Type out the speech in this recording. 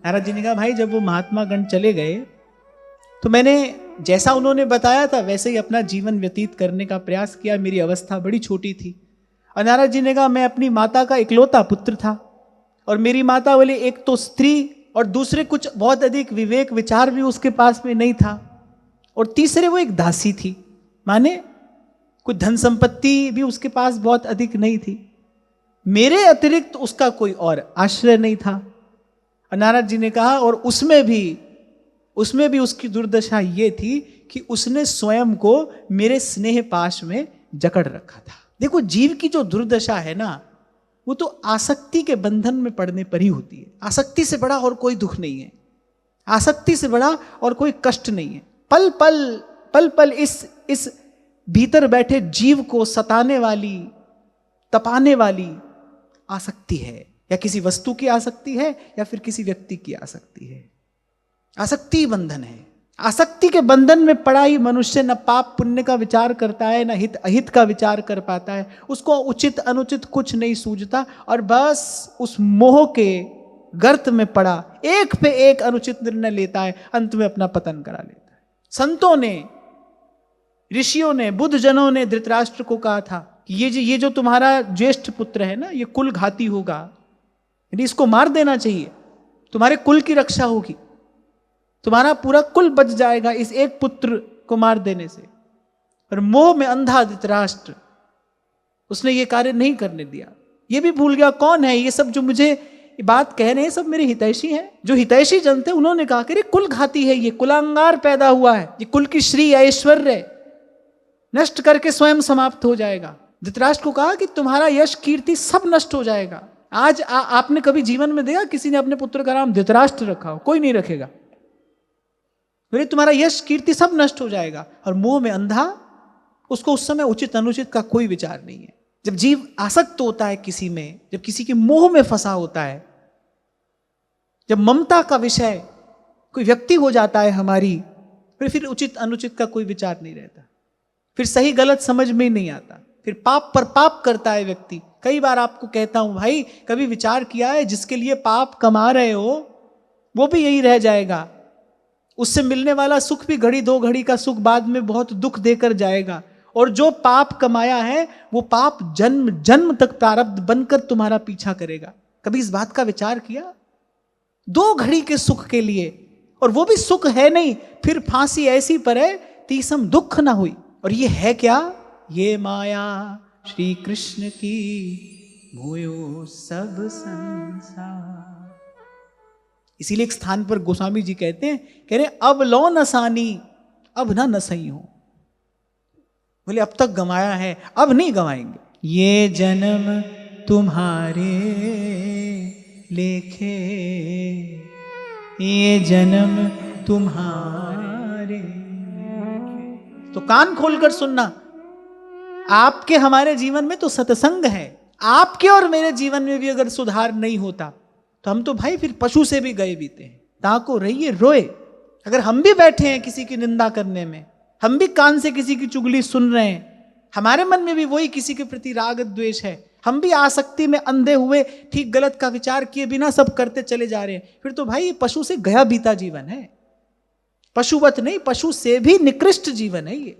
नारद जी ने कहा भाई जब वो महात्मा गण चले गए तो मैंने जैसा उन्होंने बताया था वैसे ही अपना जीवन व्यतीत करने का प्रयास किया। मेरी अवस्था बड़ी छोटी थी। और नारद जी ने कहा मैं अपनी माता का इकलौता पुत्र था और मेरी माता बोले एक तो स्त्री और दूसरे कुछ बहुत अधिक विवेक विचार भी उसके पास में नहीं था और तीसरे वो एक दासी थी, माने कुछ धन संपत्ति भी उसके पास बहुत अधिक नहीं थी। मेरे अतिरिक्त उसका कोई और आश्रय नहीं था। और नारद जी ने कहा और उसमें भी उसकी दुर्दशा ये थी कि उसने स्वयं को मेरे स्नेह पाश में जकड़ रखा था। देखो जीव की जो दुर्दशा है ना वो तो आसक्ति के बंधन में पड़ने पर ही होती है। आसक्ति से बड़ा और कोई दुख नहीं है, आसक्ति से बड़ा और कोई कष्ट नहीं है। पल पल इस भीतर बैठे जीव को सताने वाली तपाने वाली आसक्ति है, या किसी वस्तु की आसक्ति है या फिर किसी व्यक्ति की आसक्ति है। आसक्ति बंधन है। आसक्ति के बंधन में पड़ा ही मनुष्य न पाप पुण्य का विचार करता है, न हित अहित का विचार कर पाता है। उसको उचित अनुचित कुछ नहीं सूझता और बस उस मोह के गर्त में पड़ा एक पे एक अनुचित निर्णय लेता है, अंत में अपना पतन करा लेता है। संतों ने, ऋषियों ने, बुद्ध जनों ने धृतराष्ट्र को कहा था कि ये जो तुम्हारा ज्येष्ठ पुत्र है ना ये कुल घाती होगा, यानी इसको मार देना चाहिए, तुम्हारे कुल की रक्षा होगी, तुम्हारा पूरा कुल बच जाएगा इस एक पुत्र को मार देने से। और मोह में अंधा धृतराष्ट्र, उसने ये कार्य नहीं करने दिया। ये भी भूल गया कौन है ये सब जो मुझे बात कह रहे हैं, सब मेरे हितैषी हैं। जो हितैषी जन थे उन्होंने कहा कि कुल घाती है, ये कुलांगार पैदा हुआ है, ये कुल की श्री ऐश्वर्य नष्ट करके स्वयं समाप्त हो जाएगा। धृतराष्ट्र को कहा कि तुम्हारा यश कीर्ति सब नष्ट हो जाएगा। आज आपने कभी जीवन में देखा किसी ने अपने पुत्र का नाम धृतराष्ट्र रखा हो? कोई नहीं रखेगा। बोले तुम्हारा यश कीर्ति सब नष्ट हो जाएगा। और मोह में अंधा, उसको उस समय उचित अनुचित का कोई विचार नहीं है। जब जीव आसक्त होता है किसी में, जब किसी के मोह में फंसा होता है, जब ममता का विषय कोई व्यक्ति हो जाता है हमारी, फिर उचित अनुचित का कोई विचार नहीं रहता, फिर सही गलत समझ में ही नहीं आता, फिर पाप पर पाप करता है व्यक्ति। कई बार आपको कहता हूं भाई कभी विचार किया है जिसके लिए पाप कमा रहे हो वो भी यही रह जाएगा, उससे मिलने वाला सुख भी घड़ी दो घड़ी का सुख बाद में बहुत दुख देकर जाएगा। और जो पाप कमाया है वो पाप जन्म जन्म तक प्रारब्ध बनकर तुम्हारा पीछा करेगा। कभी इस बात का विचार किया? दो घड़ी के सुख के लिए, और वो भी सुख है नहीं, फिर फांसी ऐसी पर है तीसम दुख ना हुई। और ये है क्या? ये माया श्री कृष्ण की मोयो सब संसार। इसीलिए एक स्थान पर गोस्वामी जी कहते हैं, कह रहे अब लो नसानी अब ना नसई हो। बोले अब तक गंवाया है अब नहीं गंवाएंगे। ये जन्म तुम्हारे लेखे, ये जन्म तुम्हारे। तो कान खोलकर सुनना, आपके हमारे जीवन में तो सत्संग है। आपके और मेरे जीवन में भी अगर सुधार नहीं होता तो हम तो भाई फिर पशु से भी गए बीते हैं। ताको रहिए रोए। अगर हम भी बैठे हैं किसी की निंदा करने में, हम भी कान से किसी की चुगली सुन रहे हैं, हमारे मन में भी वही किसी के प्रति राग द्वेष है, हम भी आसक्ति में अंधे हुए ठीक गलत का विचार किए बिना सब करते चले जा रहे हैं, फिर तो भाई पशु से गया बीता जीवन है। पशुवत नहीं, पशु से भी निकृष्ट जीवन है ये।